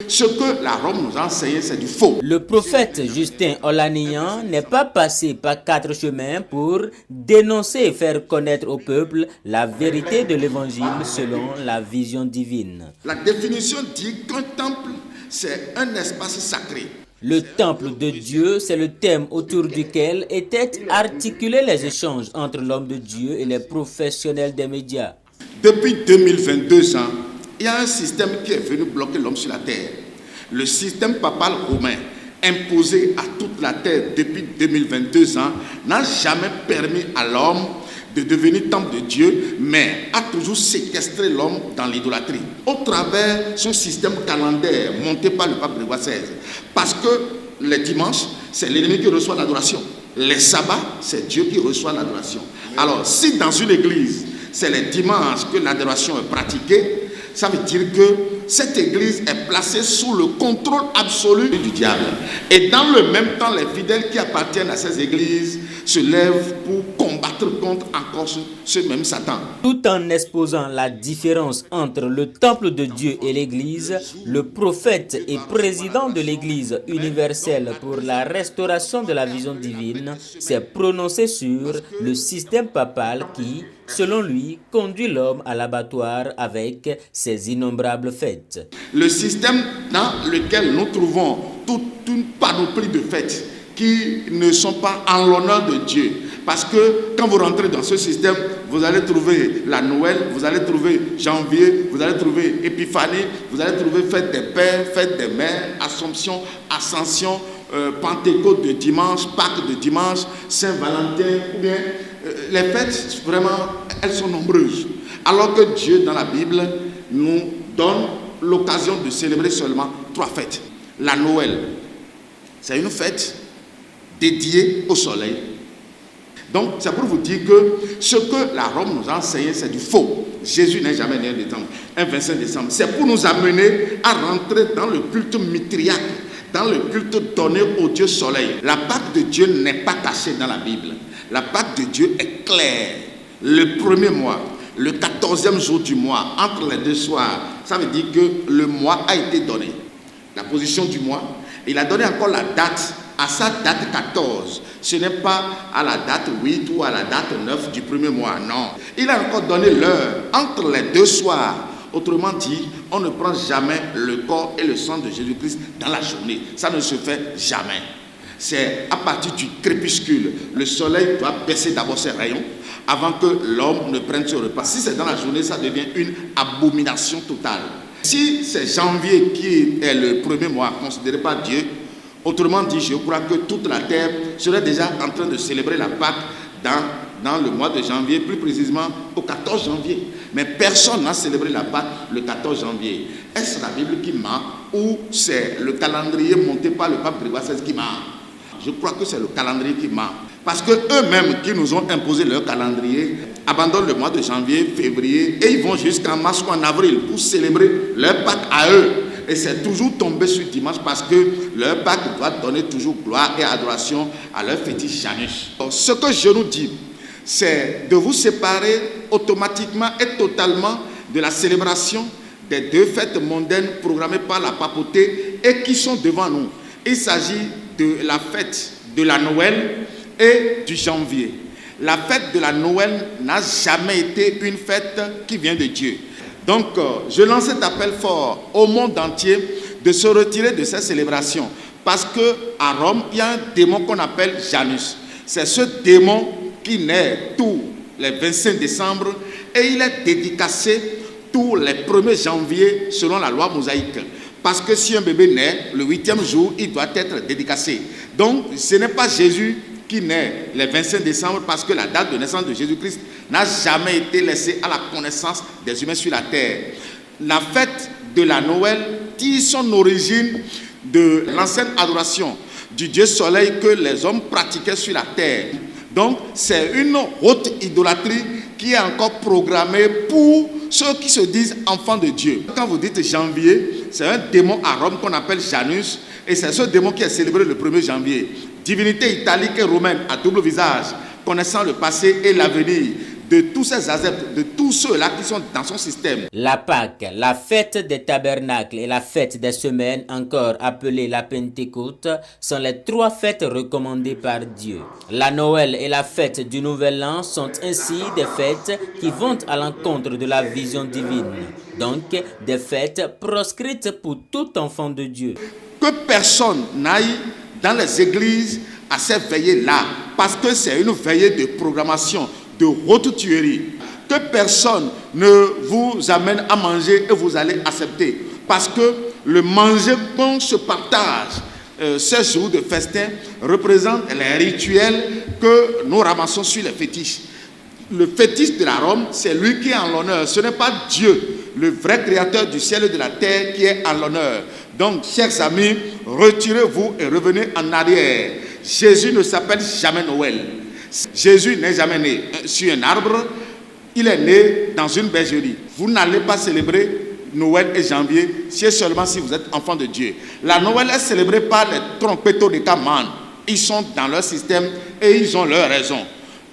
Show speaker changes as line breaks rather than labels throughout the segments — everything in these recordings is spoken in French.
Ce que la Rome nous a enseigné, c'est du faux.
Le prophète Justin Olaniyan n'est pas passé par 4 chemins pour dénoncer et faire connaître au peuple la vérité de l'évangile selon la vision divine.
La définition dit qu'un temple, c'est un espace sacré.
Le temple de Dieu, c'est le thème autour duquel étaient articulés les échanges entre l'homme de Dieu et les professionnels des médias.
Depuis 2022 ans, il y a un système qui est venu bloquer l'homme sur la terre. Le système papal romain, imposé à toute la terre depuis 2022 ans, n'a jamais permis à l'homme de devenir temple de Dieu, mais a toujours séquestré l'homme dans l'idolâtrie. Au travers ce système calendaire monté par le pape Grégoire XVI. Parce que les dimanches, c'est l'ennemi qui reçoit l'adoration. Les sabbats, c'est Dieu qui reçoit l'adoration. Alors, si dans une église, c'est les dimanches que l'adoration est pratiquée, ça veut dire que cette église est placée sous le contrôle absolu du diable. Et dans le même temps, les fidèles qui appartiennent à ces églises se lèvent pour combattre contre encore ce même Satan.
Tout en exposant la différence entre le temple de Dieu et l'église, le prophète et président de l'église universelle pour la restauration de la vision divine s'est prononcé sur le système papal qui, selon lui, conduit l'homme à l'abattoir avec ses innombrables fêtes.
Le système dans lequel nous trouvons toute une panoplie de fêtes qui ne sont pas en l'honneur de Dieu. Parce que quand vous rentrez dans ce système, vous allez trouver la Noël, vous allez trouver janvier, vous allez trouver Épiphanie, vous allez trouver fête des pères, fête des mères, Assomption, Ascension, Pentecôte de dimanche, Pâques de dimanche, Saint-Valentin, ou bien les fêtes, vraiment, elles sont nombreuses. Alors que Dieu, dans la Bible, nous donne l'occasion de célébrer seulement 3 fêtes. La Noël, c'est une fête dédiée au soleil. Donc, c'est pour vous dire que ce que la Rome nous a enseigné, c'est du faux. Jésus n'est jamais né en décembre, un 25 décembre. C'est pour nous amener à rentrer dans le culte mitriaque, dans le culte donné au Dieu soleil. La Pâque de Dieu n'est pas cachée dans la Bible. La Pâque de Dieu est claire. Le premier mois, le 14e jour du mois, entre les 2 soirs, ça veut dire que le mois a été donné. La position du mois. Il a donné encore la date, à sa date 14. Ce n'est pas à la date 8 ou à la date 9 du premier mois, non. Il a encore donné l'heure entre les 2 soirs. Autrement dit, on ne prend jamais le corps et le sang de Jésus-Christ dans la journée. Ça ne se fait jamais. C'est à partir du crépuscule. Le soleil doit baisser d'abord ses rayons avant que l'homme ne prenne ce repas. Si c'est dans la journée, ça devient une abomination totale. Si c'est janvier qui est le premier mois considéré par Dieu, autrement dit, je crois que toute la terre serait déjà en train de célébrer la Pâque dans le mois de janvier, plus précisément au 14 janvier. Mais personne n'a célébré la Pâque le 14 janvier. Est-ce la Bible qui ment ou c'est le calendrier monté par le pape Grégoire XVI qui ment? Je crois que c'est le calendrier qui ment. Parce qu'eux-mêmes qui nous ont imposé leur calendrier abandonnent le mois de janvier, février et ils vont jusqu'en mars ou en avril pour célébrer leur Pâque à eux. Et c'est toujours tombé sur dimanche parce que leur Pâque doit donner toujours gloire et adoration à leur fétiche Janus. Donc, ce que je nous dis, c'est de vous séparer automatiquement et totalement de la célébration des 2 fêtes mondaines programmées par la papauté et qui sont devant nous. Il s'agit de la fête de la Noël et du janvier. La fête de la Noël n'a jamais été une fête qui vient de Dieu. Donc, je lance cet appel fort au monde entier de se retirer de ces célébrations. Parce qu'à Rome, il y a un démon qu'on appelle Janus. C'est ce démon qui naît tous les 25 décembre et il est dédicacé tous les 1er janvier selon la loi mosaïque. Parce que si un bébé naît, le 8e jour, il doit être dédicacé. Donc, ce n'est pas Jésus qui naît le 25 décembre parce que la date de naissance de Jésus-Christ n'a jamais été laissée à la connaissance des humains sur la terre. La fête de la Noël tire son origine de l'ancienne adoration du Dieu soleil que les hommes pratiquaient sur la terre. Donc, c'est une haute idolâtrie qui est encore programmée pour ceux qui se disent enfants de Dieu. Quand vous dites janvier, c'est un démon à Rome qu'on appelle Janus, et c'est ce démon qui est célébré le 1er janvier. Divinité italique et romaine à double visage, connaissant le passé et l'avenir, de tous ces adeptes, de tous ceux-là qui sont dans son système.
La Pâque, la fête des tabernacles et la fête des semaines, encore appelée la Pentecôte, sont les 3 fêtes recommandées par Dieu. La Noël et la fête du Nouvel An sont ainsi des fêtes qui vont à l'encontre de la vision divine. Donc, des fêtes proscrites pour tout enfant de Dieu.
Que personne n'aille dans les églises à ces veillées-là, parce que c'est une veillée de programmation, de haute tuerie. Que personne ne vous amène à manger et vous allez accepter, parce que le manger qu'on se partage ces jours de festin représente les rituels que nous ramassons sur les fétiches. Le fétiche de la Rome, c'est lui qui est en l'honneur. Ce n'est pas Dieu, le vrai créateur du ciel et de la terre, qui est en l'honneur. Donc, chers amis, retirez-vous et revenez en arrière. Jésus ne s'appelle jamais Noël. Jésus n'est jamais né sur un arbre. Il est né dans une bergerie. Vous n'allez pas célébrer Noël et janvier, c'est seulement si vous êtes enfant de Dieu. La Noël est célébrée par les trompettos de Caman. Ils sont dans leur système et ils ont leur raison.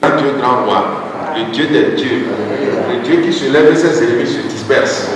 Dieu grand roi, le Dieu des dieux, le Dieu qui se lève et ses ennemis se dispersent.